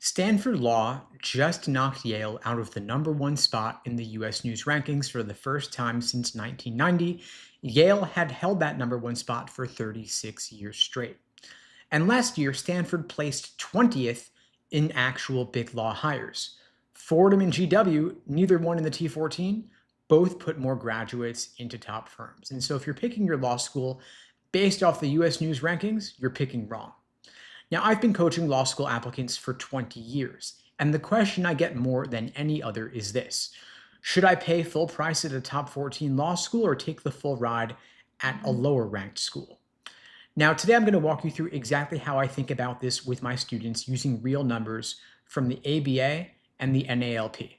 Stanford Law just knocked Yale out of the #1 spot in the US News rankings for the first time since 1990. Yale had held that #1 spot for 36 years straight. And last year, Stanford placed 20th in actual big law hires. Fordham and GW, neither one in the T14, both put more graduates into top firms. And so if you're picking your law school based off the US News rankings, you're picking wrong. Now, I've been coaching law school applicants for 20 years, and the question I get more than any other is this: should I pay full price at a top 14 law school or take the full ride at a lower ranked school? Now, today I'm going to walk you through exactly how I think about this with my students using real numbers from the ABA and the NALP.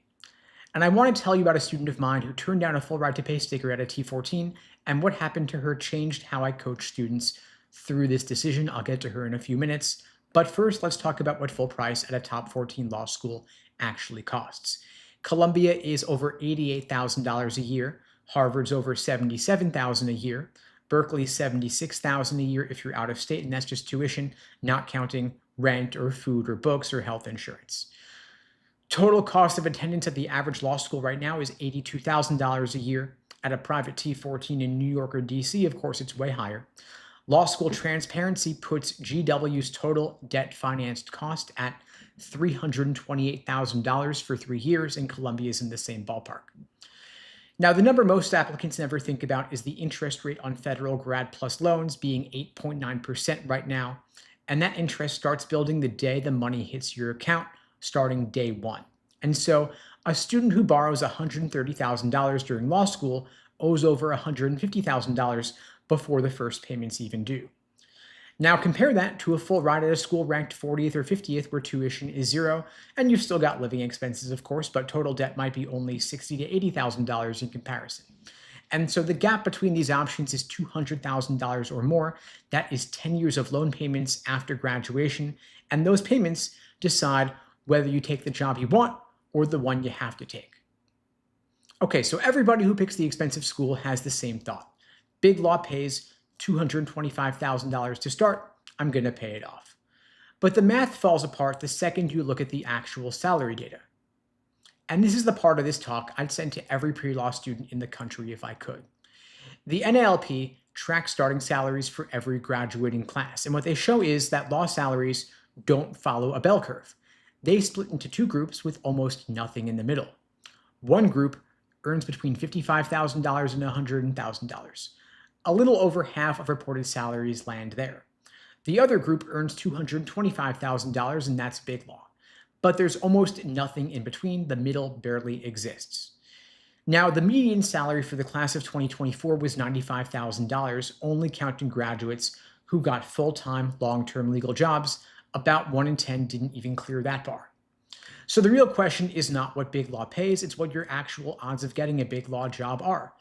And I want to tell you about a student of mine who turned down a full ride to pay sticker at a T14, and what happened to her changed how I coach students through this decision. I'll get to her in a few minutes. But first, let's talk about what full price at a top 14 law school actually costs. Columbia is over $88,000 a year. Harvard's over $77,000 a year. Berkeley's $76,000 a year if you're out of state, and that's just tuition, not counting rent or food or books or health insurance. Total cost of attendance at the average law school right now is $82,000 a year. At a private T14 in New York or DC, of course, it's way higher. Law school transparency puts GW's total debt financed cost at $328,000 for 3 years, and Columbia is in the same ballpark. Now, the number most applicants never think about is the interest rate on federal Grad Plus loans being 8.9% right now, and that interest starts building the day the money hits your account, starting day one. And so a student who borrows $130,000 during law school owes over $150,000 before the first payments even due. Now compare that to a full ride at a school ranked 40th or 50th where tuition is zero, and you've still got living expenses, of course, but total debt might be only $60,000 to $80,000 in comparison. And so the gap between these options is $200,000 or more. That is 10 years of loan payments after graduation, and those payments decide whether you take the job you want or the one you have to take. Okay, so everybody who picks the expensive school has the same thought. Big law pays $225,000 to start. I'm going to pay it off. But the math falls apart the second you look at the actual salary data. And this is the part of this talk I'd send to every pre-law student in the country if I could. The NALP tracks starting salaries for every graduating class. And what they show is that law salaries don't follow a bell curve. They split into two groups with almost nothing in the middle. One group earns between $55,000 and $100,000. A little over half of reported salaries land there. The other group earns $225,000, and that's big law. But there's almost nothing in between. The middle barely exists. Now, the median salary for the class of 2024 was $95,000, only counting graduates who got full-time, long-term legal jobs. About 1 in 10 didn't even clear that bar. So the real question is not what big law pays, it's what your actual odds of getting a big law job are.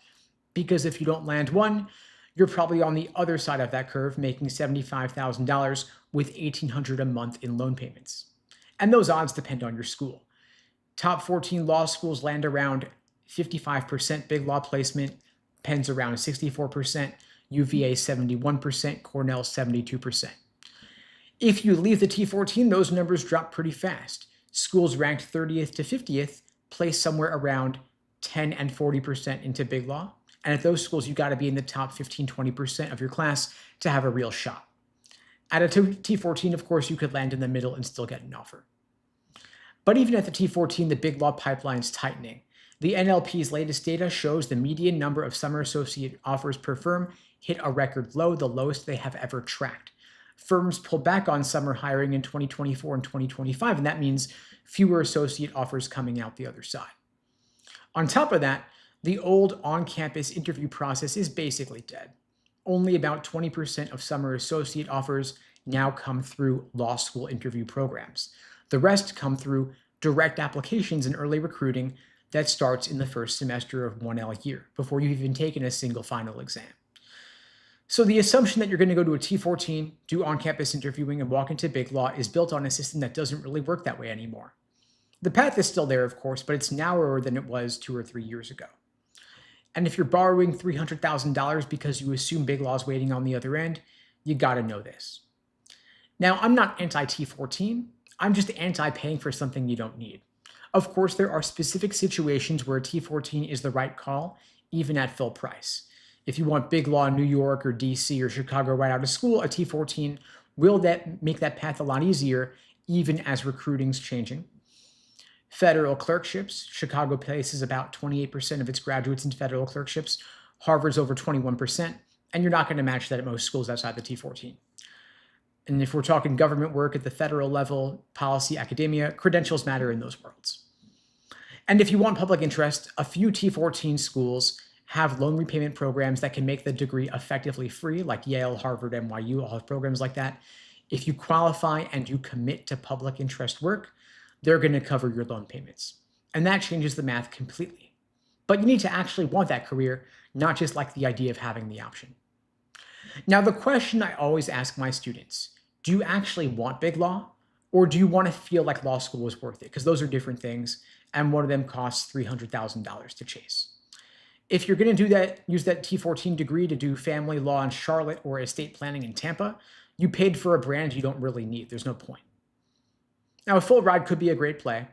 Because if you don't land one, you're probably on the other side of that curve, making $75,000 with $1,800 a month in loan payments. And those odds depend on your school. Top 14 law schools land around 55% big law placement, Penn's around 64%, UVA 71%, Cornell 72%. If you leave the T14, those numbers drop pretty fast. Schools ranked 30th to 50th place somewhere around 10 and 40% into big law. And at those schools, you got to be in the top 15, 20% of your class to have a real shot. At a T14, of course, you could land in the middle and still get an offer. But even at the T14, the big law pipeline is tightening. The NLP's latest data shows the median number of summer associate offers per firm hit a record low, the lowest they have ever tracked. Firms pull back on summer hiring in 2024 and 2025, and that means fewer associate offers coming out the other side. On top of that, the old on-campus interview process is basically dead. Only about 20% of summer associate offers now come through law school interview programs. The rest come through direct applications and early recruiting that starts in the first semester of 1L year, before you've even taken a single final exam. So the assumption that you're going to go to a T14, do on-campus interviewing, and walk into big law is built on a system that doesn't really work that way anymore. The path is still there, of course, but it's narrower than it was 2 or 3 years ago. And if you're borrowing $300,000 because you assume big law is waiting on the other end, you got to know this. Now, I'm not anti-T14. I'm just anti-paying for something you don't need. Of course, there are specific situations where a T14 is the right call, even at full price. If you want big law in New York or DC or Chicago right out of school, a T14 will make that path a lot easier, even as recruiting's changing. Federal clerkships, Chicago places about 28% of its graduates into federal clerkships, Harvard's over 21%, and you're not going to match that at most schools outside the T14. And if we're talking government work at the federal level, policy, academia, credentials matter in those worlds. And if you want public interest, a few T14 schools have loan repayment programs that can make the degree effectively free, like Yale, Harvard, NYU, all have programs like that. If you qualify and you commit to public interest work, they're going to cover your loan payments. And that changes the math completely. But you need to actually want that career, not just like the idea of having the option. Now, the question I always ask my students, do you actually want big law, or do you want to feel like law school is worth it? Because those are different things, and one of them costs $300,000 to chase. If you're going to do that, use that T14 degree to do family law in Charlotte or estate planning in Tampa, you paid for a brand you don't really need. There's no point. Now, a full ride could be a great play,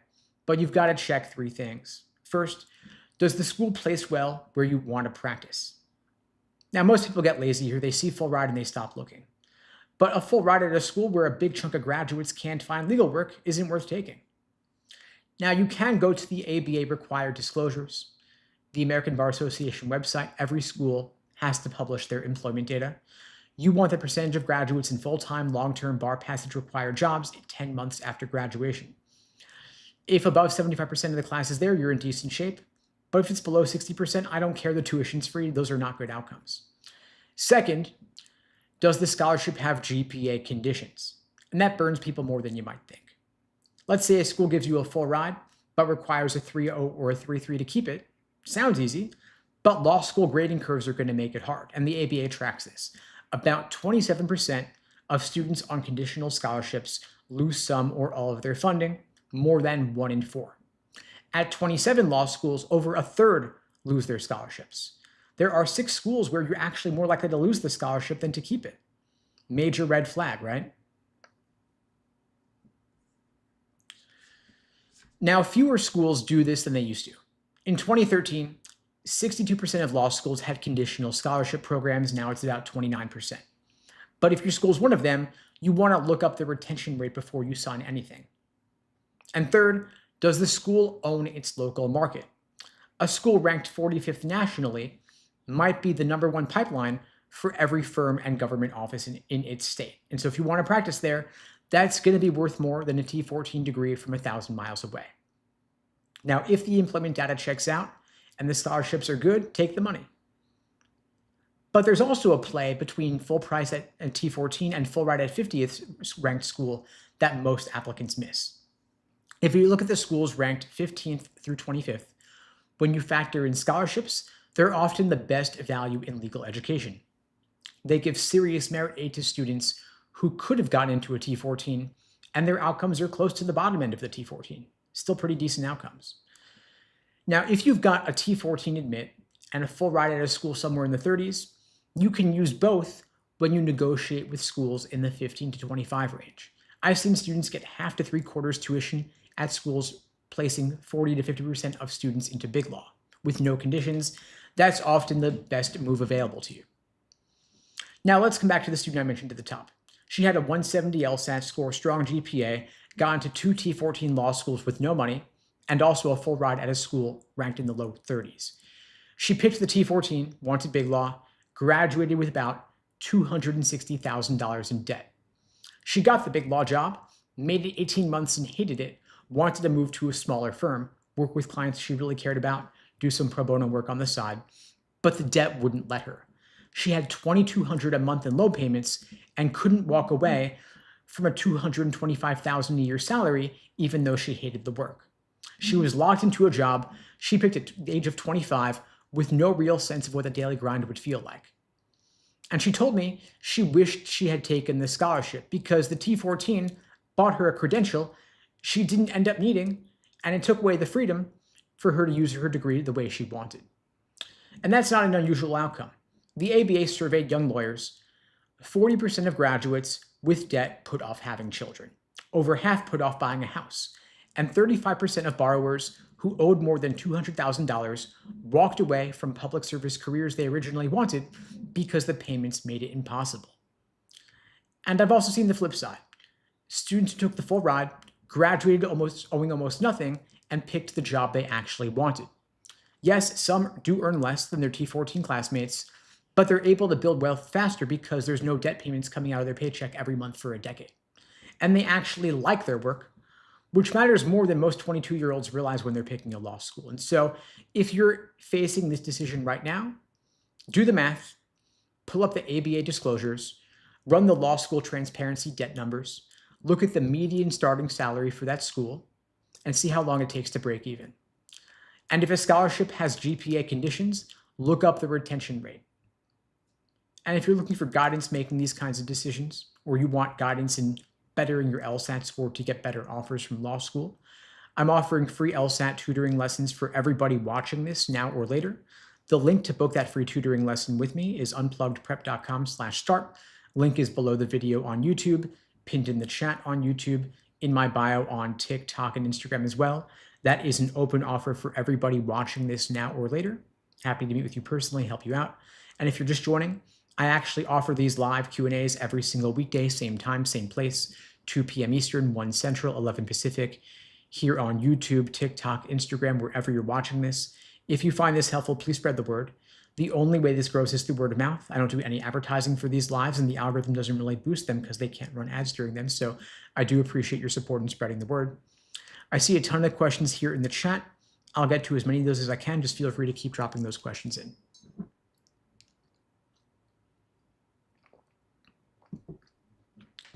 but you've got to check three things. First, does the school place well where you want to practice? Now, most people get lazy here. They see full ride and they stop looking. But a full ride at a school where a big chunk of graduates can't find legal work isn't worth taking. Now, you can go to the ABA required disclosures. The American Bar Association website, every school has to publish their employment data. You want the percentage of graduates in full-time, long-term bar passage required jobs 10 months after graduation. If above 75% of the class is there, you're in decent shape. But if it's below 60%, I don't care, the tuition's free. Those are not good outcomes. Second, does the scholarship have GPA conditions? And that burns people more than you might think. Let's say a school gives you a full ride, but requires a 3.0 or a 3.3 to keep it. Sounds easy, but law school grading curves are going to make it hard, and the ABA tracks this. About 27% of students on conditional scholarships lose some or all of their funding, more than 1 in 4. At 27 law schools, over a third lose their scholarships. There are 6 schools where you're actually more likely to lose the scholarship than to keep it. Major red flag, right? Now, fewer schools do this than they used to. In 2013, 62% of law schools had conditional scholarship programs. Now it's about 29%. But if your school's one of them, you want to look up the retention rate before you sign anything. And third, does the school own its local market? A school ranked 45th nationally might be the #1 pipeline for every firm and government office in its state. And so if you want to practice there, that's going to be worth more than a T14 degree from 1,000 miles away. Now, if the employment data checks out and the scholarships are good, take the money. But there's also a play between full price at T14 and full ride at 50th ranked school that most applicants miss. If you look at the schools ranked 15th through 25th, when you factor in scholarships, they're often the best value in legal education. They give serious merit aid to students who could have gotten into a T14, and their outcomes are close to the bottom end of the T14. Still pretty decent outcomes. Now, if you've got a T14 admit and a full ride at a school somewhere in the 30s, you can use both when you negotiate with schools in the 15 to 25 range. I've seen students get half to 3/4 tuition at schools placing 40 to 50% of students into big law with no conditions. That's often the best move available to you. Now let's come back to the student I mentioned at the top. She had a 170 LSAT score, strong GPA, got into 2 T14 law schools with no money, and also a full ride at a school ranked in the low 30s. She picked the T14, wanted big law, graduated with about $260,000 in debt. She got the big law job, made it 18 months and hated it, wanted to move to a smaller firm, work with clients she really cared about, do some pro bono work on the side, but the debt wouldn't let her. She had $2,200 a month in loan payments and couldn't walk away from a $225,000 a year salary, even though she hated the work. She was locked into a job she picked at the age of 25 with no real sense of what the daily grind would feel like. And she told me she wished she had taken the scholarship because the T14 bought her a credential she didn't end up needing, and it took away the freedom for her to use her degree the way she wanted. And that's not an unusual outcome. The ABA surveyed young lawyers. 40% of graduates with debt put off having children. Over half put off buying a house, and 35% of borrowers who owed more than $200,000 walked away from public service careers they originally wanted because the payments made it impossible. And I've also seen the flip side. Students who took the full ride, graduated owing almost nothing, and picked the job they actually wanted. Yes, some do earn less than their T14 classmates, but they're able to build wealth faster because there's no debt payments coming out of their paycheck every month for a decade. And they actually like their work, which matters more than most 22-year-olds realize when they're picking a law school. And so if you're facing this decision right now, do the math, pull up the ABA disclosures, run the law school transparency debt numbers, look at the median starting salary for that school, and see how long it takes to break even. And if a scholarship has GPA conditions, look up the retention rate. And if you're looking for guidance making these kinds of decisions, or you want guidance in bettering your LSAT score to get better offers from law school, I'm offering free LSAT tutoring lessons for everybody watching this now or later. The link to book that free tutoring lesson with me is unpluggedprep.com/start. Link is below the video on YouTube, pinned in the chat on YouTube, in my bio on TikTok and Instagram as well. That is an open offer for everybody watching this now or later. Happy to meet with you personally, help you out. And if you're just joining, I actually offer these live Q&As every single weekday, same time, same place, 2 p.m. Eastern, 1 Central, 11 Pacific, here on YouTube, TikTok, Instagram, wherever you're watching this. If you find this helpful, please spread the word. The only way this grows is through word of mouth. I don't do any advertising for these lives, and the algorithm doesn't really boost them because they can't run ads during them. So I do appreciate your support in spreading the word. I see a ton of questions here in the chat. I'll get to as many of those as I can. Just feel free to keep dropping those questions in.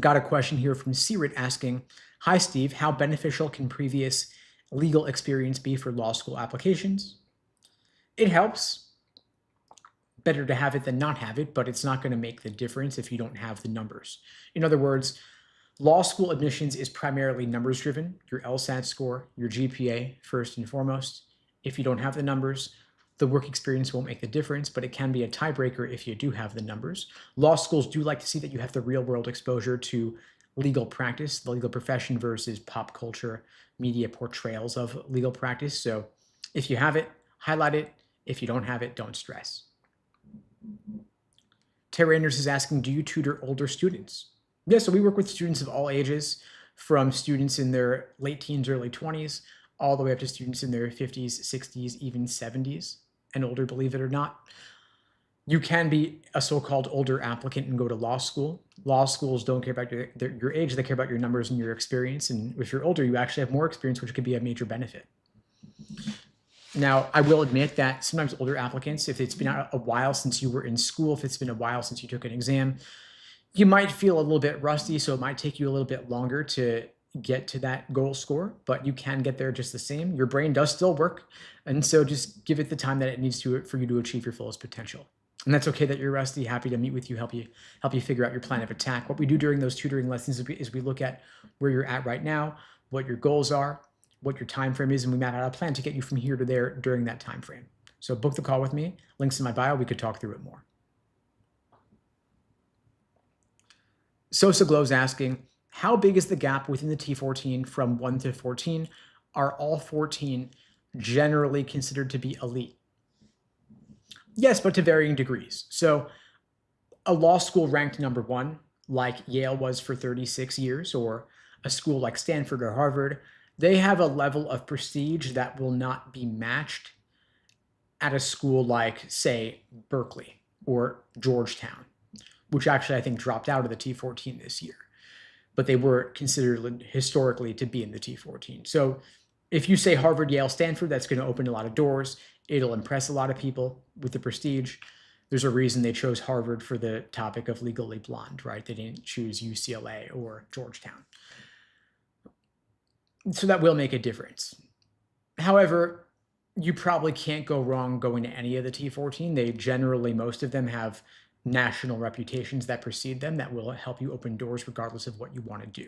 Got a question here from Sirit asking, hi Steve, how beneficial can previous legal experience be for law school applications? It helps. Better to have it than not have it, but it's not going to make the difference if you don't have the numbers. In other words, law school admissions is primarily numbers driven, your LSAT score, your GPA first and foremost. If you don't have the numbers, the work experience won't make the difference, but it can be a tiebreaker if you do have the numbers. Law schools do like to see that you have the real world exposure to legal practice, the legal profession versus pop culture media portrayals of legal practice. So if you have it, highlight it. If you don't have it, don't stress. Terry Anders is asking, do you tutor older students? Yeah, so we work with students of all ages, from students in their late teens, early 20s, all the way up to students in their 50s, 60s, even 70s and older, believe it or not. You can be a so-called older applicant and go to law school. Law schools don't care about your age, they care about your numbers and your experience. And if you're older, you actually have more experience, which could be a major benefit. Now, I will admit that sometimes older applicants, if it's been a while since you were in school, if it's been a while since you took an exam, you might feel a little bit rusty, so it might take you a little bit longer to get to that goal score, but you can get there just the same. Your brain does still work, and so just give it the time that it needs to for you to achieve your fullest potential. And that's okay that you're rusty. Happy to meet with you, help you figure out your plan of attack. What we do during those tutoring lessons is we look at where you're at right now, what your goals are, what your time frame is, and we map out a plan to get you from here to there during that time frame. So book the call with me. Links in my bio. We could talk through it more. Sosa Glow's asking, how big is the gap within the T14 from 1 to 14? Are all 14 generally considered to be elite? Yes, but to varying degrees. So a law school ranked number 1, like Yale was for 36 years, or a school like Stanford or Harvard, they have a level of prestige that will not be matched at a school like, say, Berkeley or Georgetown, which actually I think dropped out of the T14 this year. But they were considered historically to be in the T14. So if you say Harvard, Yale, Stanford, that's going to open a lot of doors. It'll impress a lot of people with the prestige. There's a reason they chose Harvard for the topic of Legally Blonde, right? They didn't choose UCLA or Georgetown. So that will make a difference. However, you probably can't go wrong going to any of the T14. They generally, most of them have national reputations that precede them that will help you open doors regardless of what you want to do.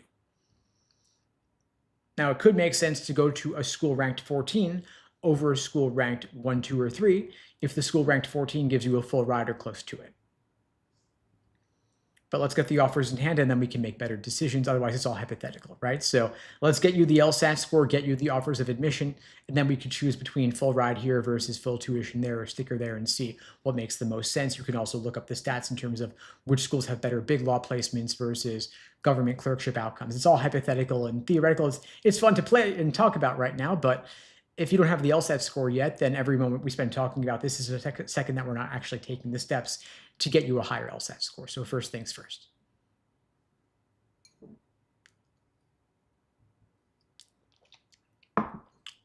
Now, it could make sense to go to a school ranked 14 over a school ranked 1, 2, or 3 if the school ranked 14 gives you a full ride or close to it. But let's get the offers in hand and then we can make better decisions. Otherwise, it's all hypothetical, right? So let's get you the LSAT score, get you the offers of admission, and then we can choose between full ride here versus full tuition there or sticker there and see what makes the most sense. You can also look up the stats in terms of which schools have better big law placements versus government clerkship outcomes. It's all hypothetical and theoretical. It's fun to play and talk about right now, but if you don't have the LSAT score yet, then every moment we spend talking about this is a second that we're not actually taking the steps to get you a higher LSAT score. So first things first.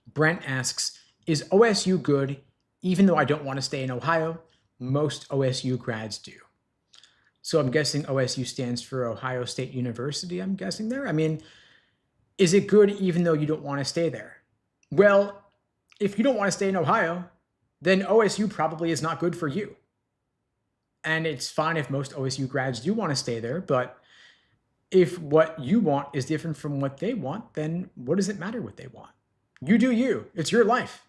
Brent asks, is OSU good even though I don't want to stay in Ohio? Most OSU grads do. So I'm guessing OSU stands for Ohio State University, I'm guessing there. I mean, is it good even though you don't want to stay there? Well, if you don't want to stay in Ohio, then OSU probably is not good for you. And it's fine if most OSU grads do want to stay there, but if what you want is different from what they want, then what does it matter what they want? You do you. It's your life.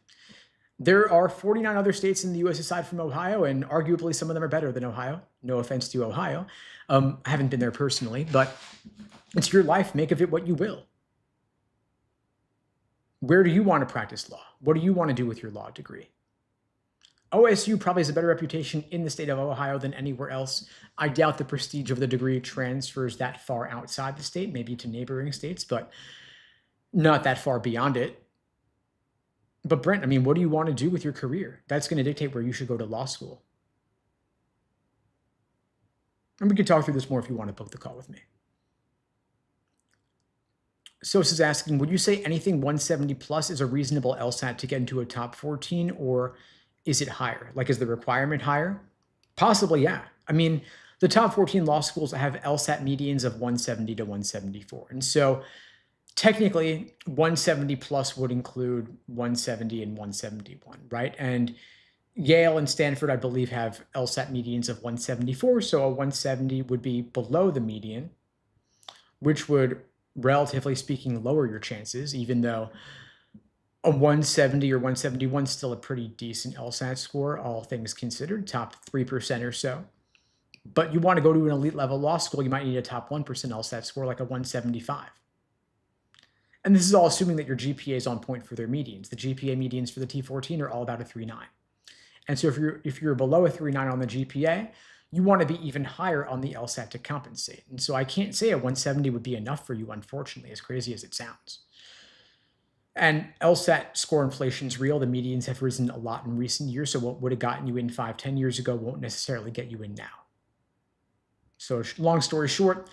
There are 49 other states in the U.S. aside from Ohio, and arguably some of them are better than Ohio. No offense to Ohio. I haven't been there personally, but it's your life. Make of it what you will. Where do you want to practice law? What do you want to do with your law degree? OSU probably has a better reputation in the state of Ohio than anywhere else. I doubt the prestige of the degree transfers that far outside the state, maybe to neighboring states, but not that far beyond it. But Brent, I mean, what do you want to do with your career? That's going to dictate where you should go to law school. And we could talk through this more if you want to book the call with me. Sos is asking, would you say anything 170 plus is a reasonable LSAT to get into a top 14, or is it higher? Like, is the requirement higher? Possibly, yeah. I mean, the top 14 law schools have LSAT medians of 170 to 174. And so technically 170 plus would include 170 and 171, right? And Yale and Stanford, I believe, have LSAT medians of 174. So a 170 would be below the median, which would, relatively speaking, lower your chances, even though a 170 or 171 is still a pretty decent LSAT score, all things considered, top 3% or so. But you want to go to an elite level law school, you might need a top 1% LSAT score, like a 175. And this is all assuming that your GPA is on point for their medians. The GPA medians for the T14 are all about a 3.9. And so if you're below a 3.9 on the GPA, you want to be even higher on the LSAT to compensate. And so I can't say a 170 would be enough for you, unfortunately, as crazy as it sounds. And LSAT score inflation is real. The medians have risen a lot in recent years. So what would have gotten you in 5-10 years ago won't necessarily get you in now. So long story short,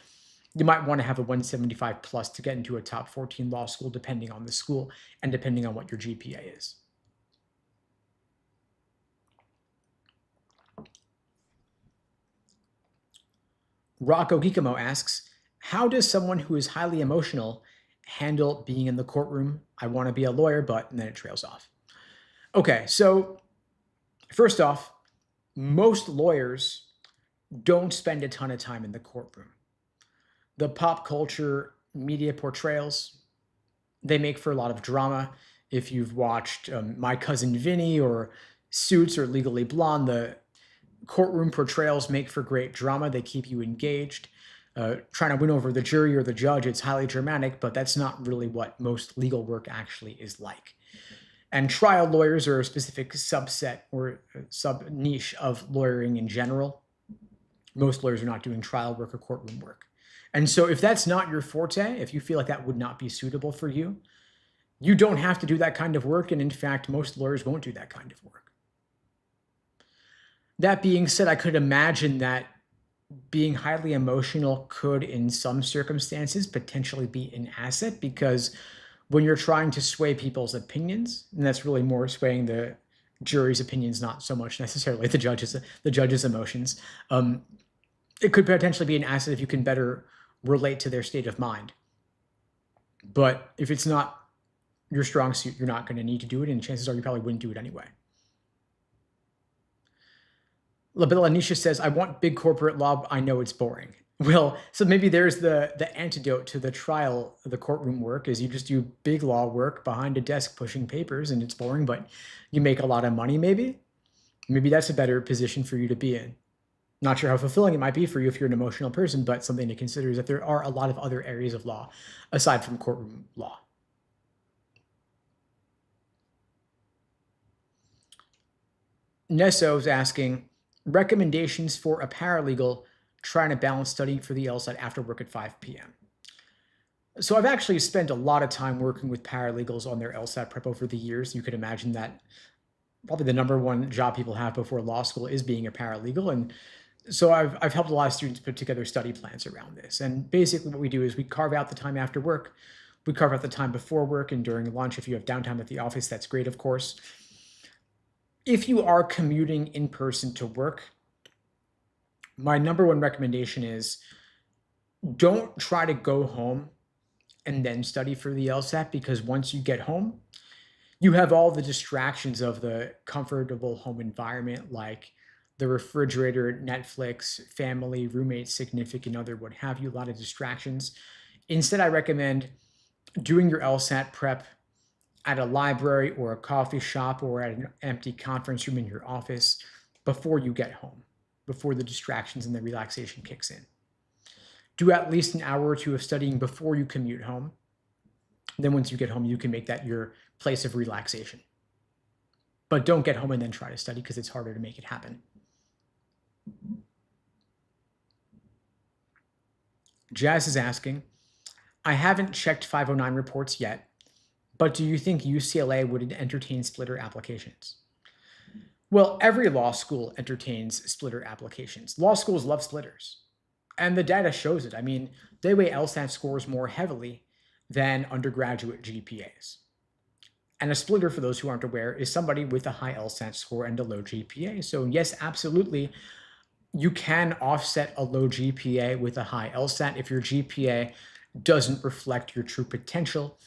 you might want to have a 175 plus to get into a top 14 law school, depending on the school and depending on what your GPA is. Rocco Gikamo asks, how does someone who is highly emotional handle being in the courtroom? I want to be a lawyer, but, and then it trails off. Okay, so first off, most lawyers don't spend a ton of time in the courtroom. The pop culture media portrayals, they make for a lot of drama. If you've watched My Cousin Vinny or Suits or Legally Blonde, the courtroom portrayals make for great drama. They keep you engaged. Trying to win over the jury or the judge, it's highly dramatic, but that's not really what most legal work actually is like. And trial lawyers are a specific subset or sub-niche of lawyering in general. Most lawyers are not doing trial work or courtroom work. And so if that's not your forte, if you feel like that would not be suitable for you, you don't have to do that kind of work. And in fact, most lawyers won't do that kind of work. That being said, I could imagine that being highly emotional could, in some circumstances, potentially be an asset, because when you're trying to sway people's opinions, and that's really more swaying the jury's opinions, not so much necessarily the judge's emotions, it could potentially be an asset if you can better relate to their state of mind. But if it's not your strong suit, you're not going to need to do it, and chances are you probably wouldn't do it anyway. Labella Nisha says, I want big corporate law, I know it's boring. Well, so maybe there's the antidote to the trial, the courtroom work, is you just do big law work behind a desk pushing papers, and it's boring, but you make a lot of money maybe. Maybe that's a better position for you to be in. Not sure how fulfilling it might be for you if you're an emotional person, but something to consider is that there are a lot of other areas of law aside from courtroom law. Nesso is asking recommendations for a paralegal trying to balance studying for the LSAT after work at 5 p.m. So I've actually spent a lot of time working with paralegals on their LSAT prep over the years. You could imagine that probably the number one job people have before law school is being a paralegal. And so I've helped a lot of students put together study plans around this. And basically what we do is we carve out the time after work, we carve out the time before work and during lunch. If you have downtime at the office, that's great, of course. If you are commuting in person to work, my number one recommendation is don't try to go home and then study for the LSAT, because once you get home, you have all the distractions of the comfortable home environment, like the refrigerator, Netflix, family, roommate, significant other, what have you, a lot of distractions. Instead, I recommend doing your LSAT prep at a library or a coffee shop or at an empty conference room in your office before you get home, before the distractions and the relaxation kicks in. Do at least an hour or two of studying before you commute home. Then once you get home, you can make that your place of relaxation. But don't get home and then try to study, because it's harder to make it happen. Jazz is asking, I haven't checked 509 reports yet, but do you think UCLA would entertain splitter applications? Well, every law school entertains splitter applications. Law schools love splitters, and the data shows it. I mean, they weigh LSAT scores more heavily than undergraduate GPAs. And a splitter, for those who aren't aware, is somebody with a high LSAT score and a low GPA. So yes, absolutely, you can offset a low GPA with a high LSAT if your GPA doesn't reflect your true potential,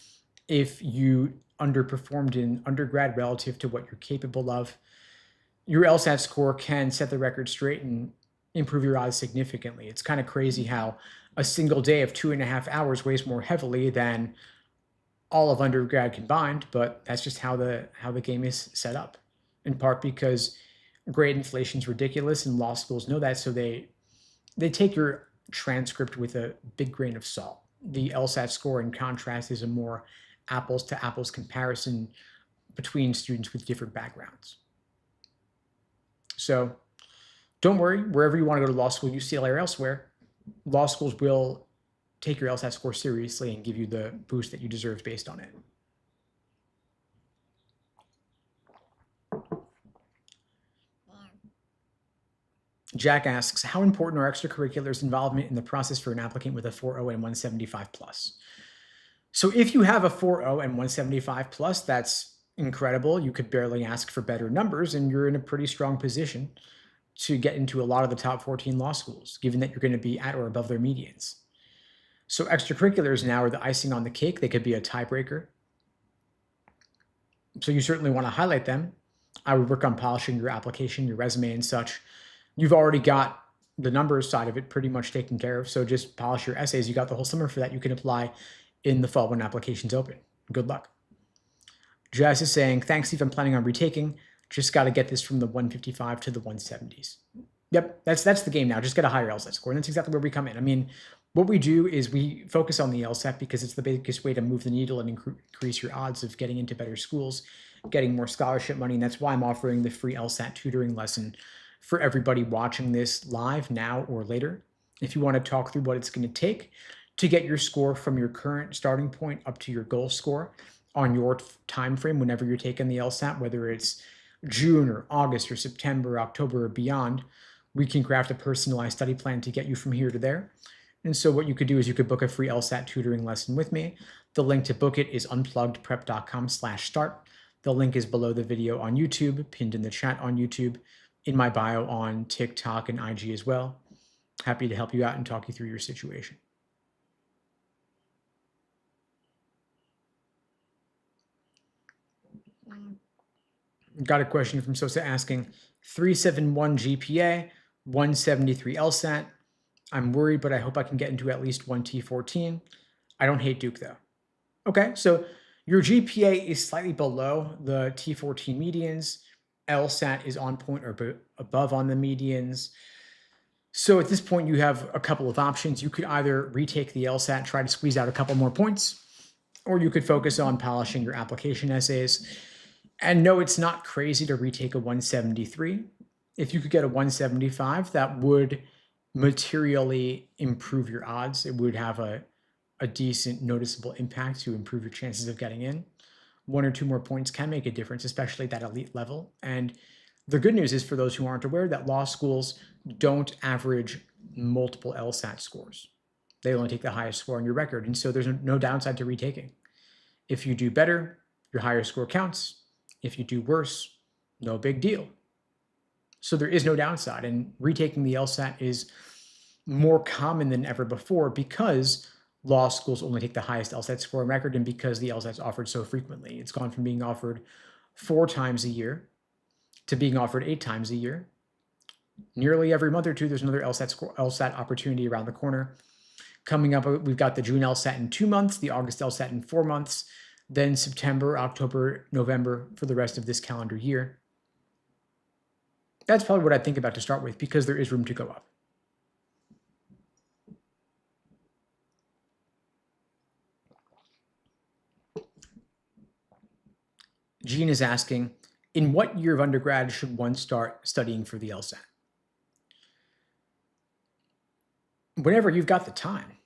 if you underperformed in undergrad relative to what you're capable of. Your LSAT score can set the record straight and improve your odds significantly. It's kind of crazy how a single day of 2.5 hours weighs more heavily than all of undergrad combined, but that's just how the game is set up, in part because grade inflation is ridiculous and law schools know that, so they take your transcript with a big grain of salt. The LSAT score, in contrast, is a more apples to apples comparison between students with different backgrounds. So don't worry, wherever you want to go to law school, UCLA or elsewhere, law schools will take your LSAT score seriously and give you the boost that you deserve based on it. Jack asks, how important are extracurriculars involvement in the process for an applicant with a 4.0 and 175 plus? So if you have a 4.0 and 175 plus, that's incredible. You could barely ask for better numbers, and you're in a pretty strong position to get into a lot of the top 14 law schools, given that you're going to be at or above their medians. So extracurriculars now are the icing on the cake. They could be a tiebreaker. So you certainly want to highlight them. I would work on polishing your application, your resume and such. You've already got the numbers side of it pretty much taken care of. So just polish your essays. You got the whole summer for that. You can apply in the fall when applications open. Good luck. Jazz is saying, thanks, Steve. I'm planning on retaking. Just got to get this from the 155 to the 170s. Yep, that's the game now. Just get a higher LSAT score. And that's exactly where we come in. I mean, what we do is we focus on the LSAT because it's the biggest way to move the needle and increase your odds of getting into better schools, getting more scholarship money. And that's why I'm offering the free LSAT tutoring lesson for everybody watching this live now or later. If you want to talk through what it's going to take to get your score from your current starting point up to your goal score on your time frame whenever you're taking the LSAT, whether it's June or August or September, October or beyond, we can craft a personalized study plan to get you from here to there. And so what you could do is you could book a free LSAT tutoring lesson with me. The link to book it is unpluggedprep.com/start. The link is below the video on YouTube, pinned in the chat on YouTube, in my bio on TikTok and IG as well. Happy to help you out and talk you through your situation. Got a question from Sosa asking, 371 GPA, 173 LSAT. I'm worried, but I hope I can get into at least 1 T14. I don't hate Duke though. Okay, so your GPA is slightly below the T14 medians. LSAT is on point or above on the medians. So at this point, you have a couple of options. You could either retake the LSAT, try to squeeze out a couple more points, or you could focus on polishing your application essays. And no, it's not crazy to retake a 173. If you could get a 175, that would materially improve your odds. It would have a decent noticeable impact to improve your chances of getting in. 1 or 2 more points can make a difference, especially at that elite level. And the good news is, for those who aren't aware, that law schools don't average multiple LSAT scores. They only take the highest score on your record. And so there's no downside to retaking. If you do better, your higher score counts. If you do worse, no big deal. So there is no downside. And retaking the LSAT is more common than ever before because law schools only take the highest LSAT score on record, and because the LSAT's offered so frequently. It's gone from being offered 4 times a year to being offered 8 times a year. Nearly every month or two, there's another LSAT opportunity around the corner. Coming up, we've got the June LSAT in 2 months, the August LSAT in 4 months, then September, October, November for the rest of this calendar year. That's probably what I'd think about to start with, because there is room to go up. Jean is asking, in what year of undergrad should one start studying for the LSAT? Whenever you've got the time.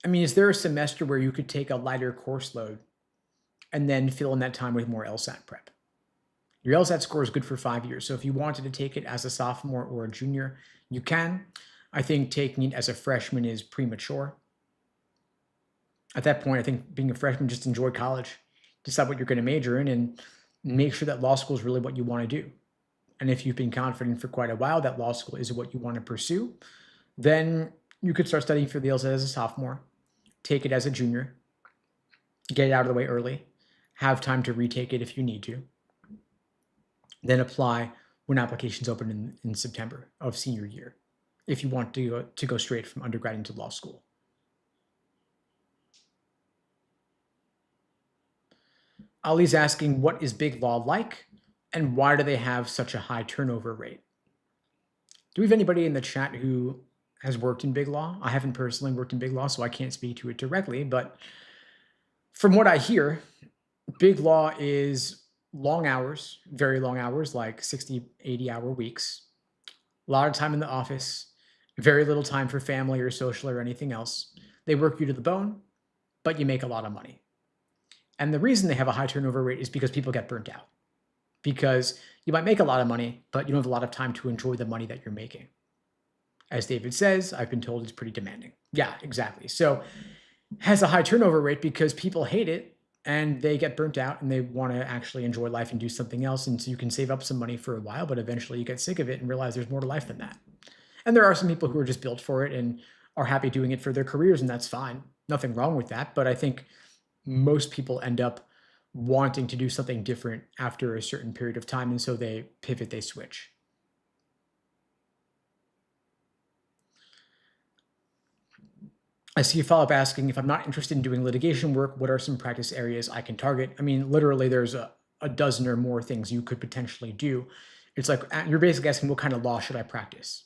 I mean, is there a semester where you could take a lighter course load and then fill in that time with more LSAT prep? Your LSAT score is good for 5 years. So if you wanted to take it as a sophomore or a junior, you can. I think taking it as a freshman is premature. At that point, I think being a freshman, just enjoy college, decide what you're going to major in, and make sure that law school is really what you want to do. And if you've been confident for quite a while that law school is what you want to pursue, then you could start studying for the LSAT as a sophomore, take it as a junior, get it out of the way early, have time to retake it if you need to, then apply when applications open in September of senior year, if you want to go straight from undergrad into law school. Ali's asking, what is big law like, and why do they have such a high turnover rate? Do we have anybody in the chat who has worked in big law? I haven't personally worked in big law, so I can't speak to it directly, but from what I hear, big law is long hours, very long hours, like 60, 80-hour weeks, a lot of time in the office, very little time for family or social or anything else. They work you to the bone, but you make a lot of money. And the reason they have a high turnover rate is because people get burnt out. Because you might make a lot of money, but you don't have a lot of time to enjoy the money that you're making. As David says, I've been told it's pretty demanding. Yeah, exactly. So it has a high turnover rate because people hate it and they get burnt out and they want to actually enjoy life and do something else. And so you can save up some money for a while, but eventually you get sick of it and realize there's more to life than that. And there are some people who are just built for it and are happy doing it for their careers, and that's fine. Nothing wrong with that. But I think most people end up wanting to do something different after a certain period of time, and so they pivot, they switch. I see a follow-up asking, if I'm not interested in doing litigation work, what are some practice areas I can target? I mean, literally there's a dozen or more things you could potentially do. It's like, you're basically asking, what kind of law should I practice?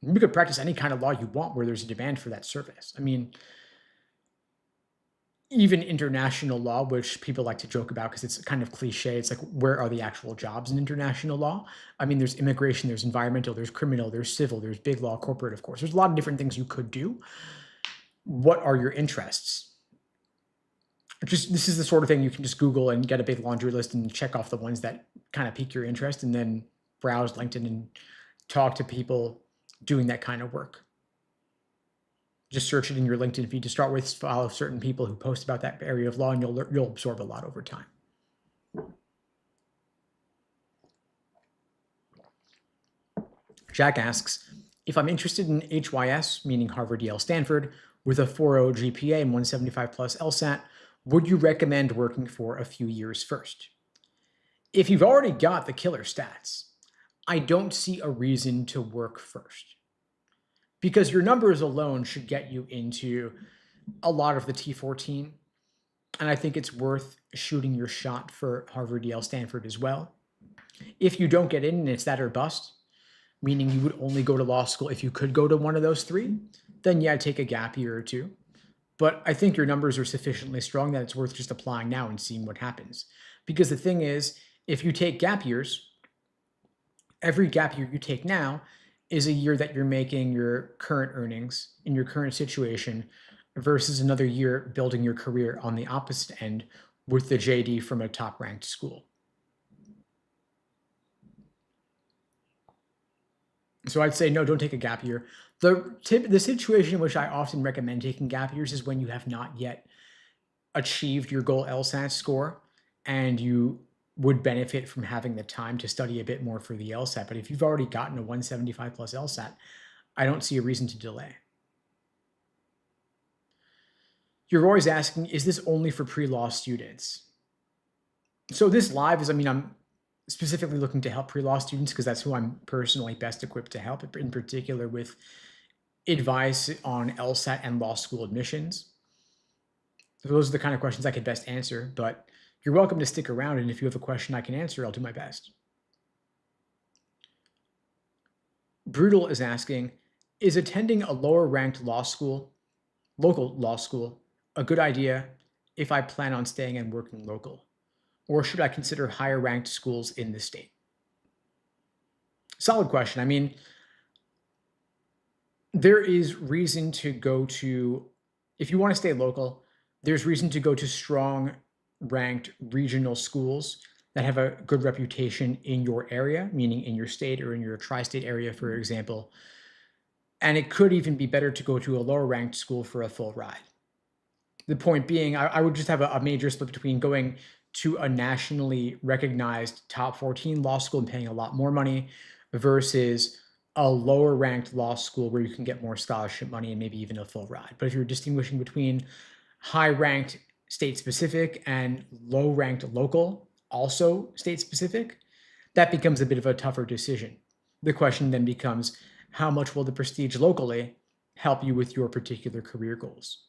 You could practice any kind of law you want where there's a demand for that service. I mean, even international law, which people like to joke about because it's kind of cliche. It's like, where are the actual jobs in international law? I mean, there's immigration, there's environmental, there's criminal, there's civil, there's big law, corporate, of course. There's a lot of different things you could do. What are your interests? This is the sort of thing you can just Google and get a big laundry list and check off the ones that kind of pique your interest, and then browse LinkedIn and talk to people doing that kind of work. Just search it in your LinkedIn feed to start with, follow certain people who post about that area of law, and you'll absorb a lot over time. Jack asks, if I'm interested in HYS, meaning Harvard, Yale, Stanford, with a 4.0 GPA and 175 plus LSAT, would you recommend working for a few years first? If you've already got the killer stats, I don't see a reason to work first, because your numbers alone should get you into a lot of the T14. And I think it's worth shooting your shot for Harvard, Yale, Stanford as well. If you don't get in and it's that or bust, meaning you would only go to law school if you could go to one of those three, then yeah, take a gap year or two. But I think your numbers are sufficiently strong that it's worth just applying now and seeing what happens. Because the thing is, if you take gap years, every gap year you take now is a year that you're making your current earnings in your current situation versus another year building your career on the opposite end with the JD from a top ranked school. So I'd say no, don't take a gap year. The situation in which I often recommend taking gap years is when you have not yet achieved your goal LSAT score and you would benefit from having the time to study a bit more for the LSAT. But if you've already gotten a 175 plus LSAT, I don't see a reason to delay. You're always asking, is this only for pre-law students? So this live is, I'm specifically looking to help pre-law students because that's who I'm personally best equipped to help, in particular with advice on LSAT and law school admissions. So those are the kind of questions I could best answer, but you're welcome to stick around, and if you have a question I can answer, I'll do my best. Brutal is asking, is attending a lower ranked law school, local law school, a good idea if I plan on staying and working local? Or should I consider higher ranked schools in the state? Solid question. There is reason to go to, if you want to stay local, there's reason to go to strong ranked regional schools that have a good reputation in your area, meaning in your state or in your tri-state area, for example. And it could even be better to go to a lower ranked school for a full ride. The point being, I would just have a major split between going to a nationally recognized top 14 law school and paying a lot more money versus a lower ranked law school where you can get more scholarship money and maybe even a full ride. But if you're distinguishing between high ranked state specific and low ranked local, also state specific, that becomes a bit of a tougher decision. The question then becomes, how much will the prestige locally help you with your particular career goals?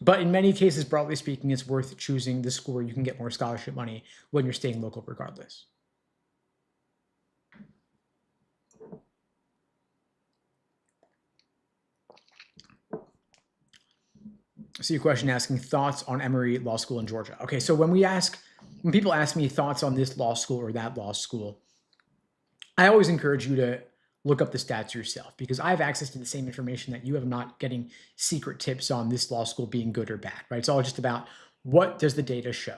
But in many cases, broadly speaking, it's worth choosing the school where you can get more scholarship money when you're staying local regardless. I see a question asking thoughts on Emory Law School in Georgia. Okay, so when people ask me thoughts on this law school or that law school, I always encourage you to look up the stats yourself because I have access to the same information that you have. Not getting secret tips on this law school being good or bad, right? It's all just about what does the data show?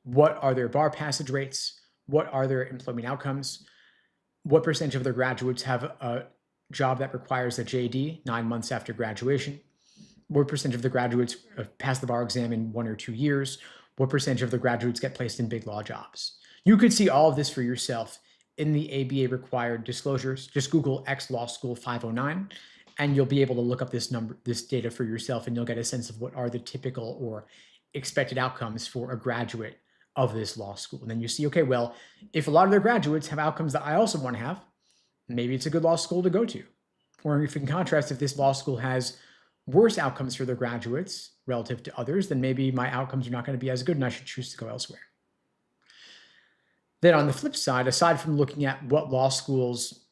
What are their bar passage rates? What are their employment outcomes? What percentage of their graduates have a job that requires a JD 9 months after graduation? What percentage of the graduates pass the bar exam in 1 or 2 years? What percentage of the graduates get placed in big law jobs? You could see all of this for yourself in the ABA required disclosures. Just Google X Law School 509, and you'll be able to look up this data for yourself, and you'll get a sense of what are the typical or expected outcomes for a graduate of this law school. And then you see, okay, well, if a lot of their graduates have outcomes that I also want to have, maybe it's a good law school to go to. Or if in contrast, if this law school has worse outcomes for their graduates relative to others, then maybe my outcomes are not going to be as good and I should choose to go elsewhere. Then on the flip side, aside from looking at what law schools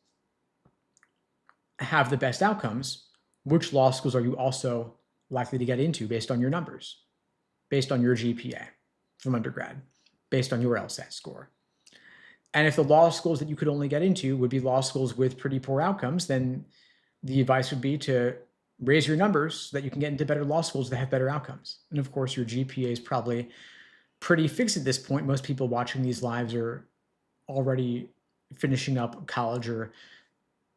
have the best outcomes, which law schools are you also likely to get into based on your numbers, based on your GPA from undergrad, based on your LSAT score? And if the law schools that you could only get into would be law schools with pretty poor outcomes, then the advice would be to raise your numbers so that you can get into better law schools that have better outcomes. And of course, your GPA is probably pretty fixed at this point. Most people watching these lives are already finishing up college or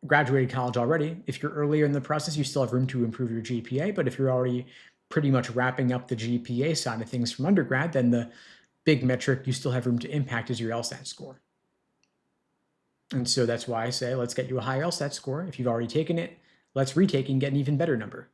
graduated college already. If you're earlier in the process, you still have room to improve your GPA. But if you're already pretty much wrapping up the GPA side of things from undergrad, then the big metric you still have room to impact is your LSAT score. And so that's why I say, let's get you a high LSAT score. If you've already taken it, let's retake and get an even better number.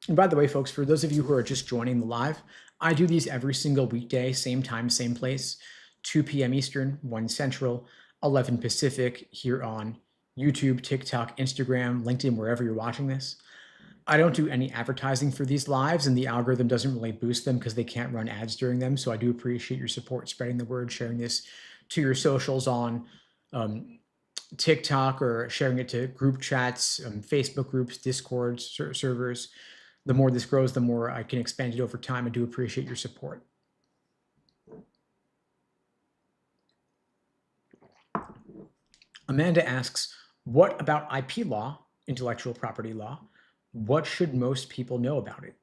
And by the way, folks, for those of you who are just joining the live, I do these every single weekday, same time, same place, 2 p.m. Eastern, 1 Central, 11 Pacific, here on YouTube, TikTok, Instagram, LinkedIn, wherever you're watching this. I don't do any advertising for these lives, and the algorithm doesn't really boost them because they can't run ads during them. So I do appreciate your support, spreading the word, sharing this to your socials on TikTok or sharing it to group chats, Facebook groups, Discord servers. The more this grows, the more I can expand it over time. I do appreciate your support. Amanda asks, what about IP law, intellectual property law? What should most people know about it?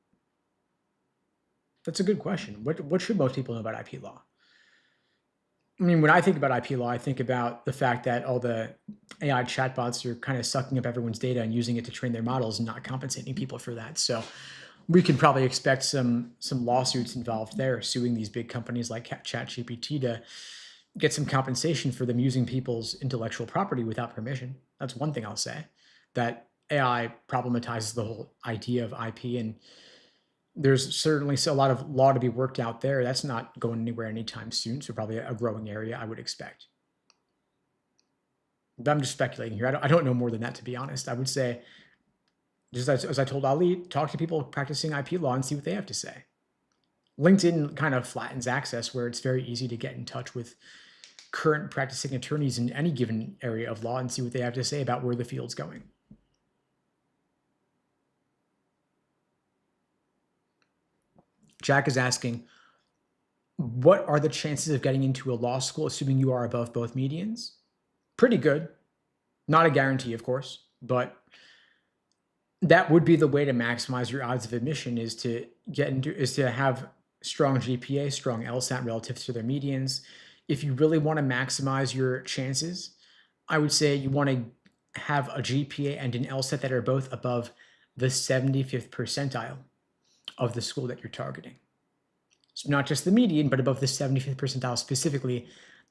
That's a good question. What should most people know about IP law? I mean, when I think about IP law, I think about the fact that all the AI chatbots are kind of sucking up everyone's data and using it to train their models and not compensating people for that. So we can probably expect some lawsuits involved there, suing these big companies like ChatGPT to get some compensation for them using people's intellectual property without permission. That's one thing I'll say. That AI problematizes the whole idea of IP, and there's certainly a lot of law to be worked out there. That's not going anywhere anytime soon, so probably a growing area I would expect. But I'm just speculating here. I don't know more than that, to be honest. I would say, just as I told Ali, talk to people practicing IP law and see what they have to say. LinkedIn kind of flattens access where it's very easy to get in touch with current practicing attorneys in any given area of law and see what they have to say about where the field's going. Jack is asking, what are the chances of getting into a law school assuming you are above both medians? Pretty good. Not a guarantee, of course, but that would be the way to maximize your odds of admission, is to have strong GPA, strong LSAT relative to their medians. If you really want to maximize your chances, I would say you want to have a GPA and an LSAT that are both above the 75th percentile of the school that you're targeting. So not just the median, but above the 75th percentile specifically.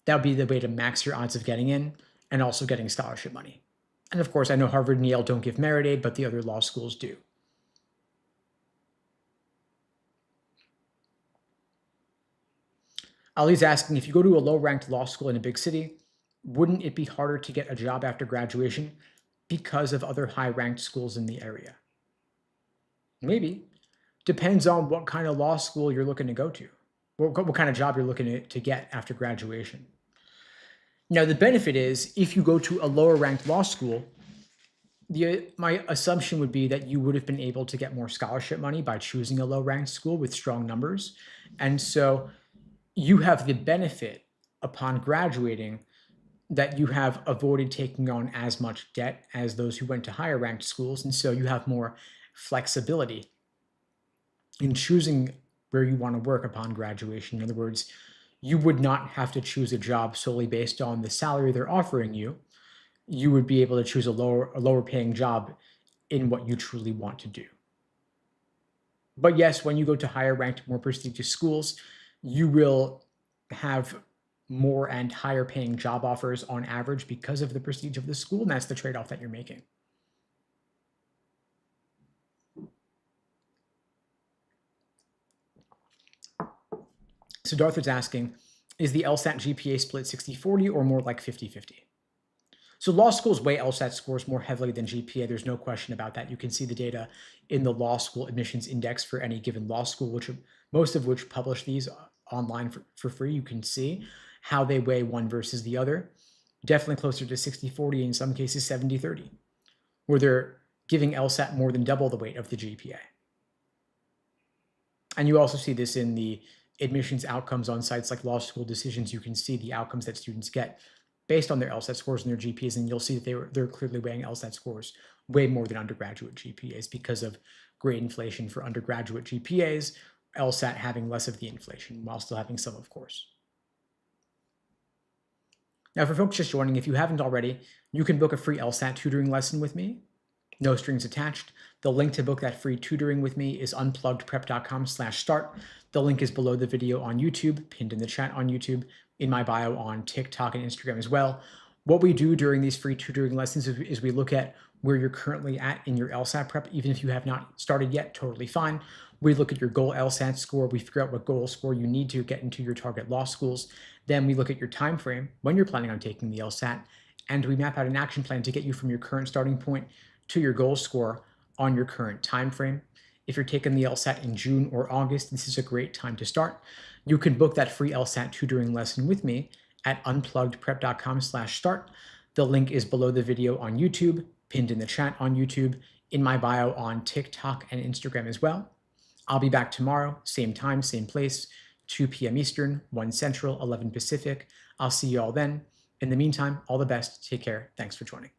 That would be the way to max your odds of getting in and also getting scholarship money. And of course, I know Harvard and Yale don't give merit aid, but the other law schools do. Ali's asking, if you go to a low-ranked law school in a big city, wouldn't it be harder to get a job after graduation because of other high-ranked schools in the area? Maybe. Depends on what kind of law school you're looking to go to, what kind of job you're looking to get after graduation. Now, the benefit is, if you go to a lower-ranked law school, my assumption would be that you would have been able to get more scholarship money by choosing a low-ranked school with strong numbers. And so you have the benefit upon graduating that you have avoided taking on as much debt as those who went to higher ranked schools. And so you have more flexibility in choosing where you want to work upon graduation. In other words, you would not have to choose a job solely based on the salary they're offering you. You would be able to choose a lower paying job in what you truly want to do. But yes, when you go to higher ranked, more prestigious schools, you will have more and higher paying job offers on average because of the prestige of the school, and that's the trade-off that you're making. So Darthard's asking, is the LSAT GPA split 60-40 or more like 50-50? So law schools weigh LSAT scores more heavily than GPA. There's no question about that. You can see the data in the law school admissions index for any given law school, which most of which publish these online for free. You can see how they weigh one versus the other. Definitely closer to 60-40, in some cases 70-30, where they're giving LSAT more than double the weight of the GPA. And you also see this in the admissions outcomes on sites like Law School Decisions. You can see the outcomes that students get based on their LSAT scores and their GPAs, and you'll see that they're clearly weighing LSAT scores way more than undergraduate GPAs because of grade inflation for undergraduate GPAs, LSAT having less of the inflation while still having some, of course. Now, for folks just joining, if you haven't already, you can book a free LSAT tutoring lesson with me. No strings attached. The link to book that free tutoring with me is unpluggedprep.com/start. The link is below the video on YouTube, pinned in the chat on YouTube, in my bio on TikTok and Instagram as well. What we do during these free tutoring lessons is we look at where you're currently at in your LSAT prep. Even if you have not started yet, totally fine. We look at your goal LSAT score. We figure out what goal score you need to get into your target law schools. Then we look at your time frame when you're planning on taking the LSAT, and we map out an action plan to get you from your current starting point to your goal score on your current time frame. If you're taking the LSAT in June or August, this is a great time to start. You can book that free LSAT tutoring lesson with me at unpluggedprep.com/start. The link is below the video on YouTube, pinned in the chat on YouTube, in my bio on TikTok and Instagram as well. I'll be back tomorrow, same time, same place, 2 p.m. Eastern, 1 Central, 11 Pacific. I'll see you all then. In the meantime, all the best. Take care. Thanks for joining.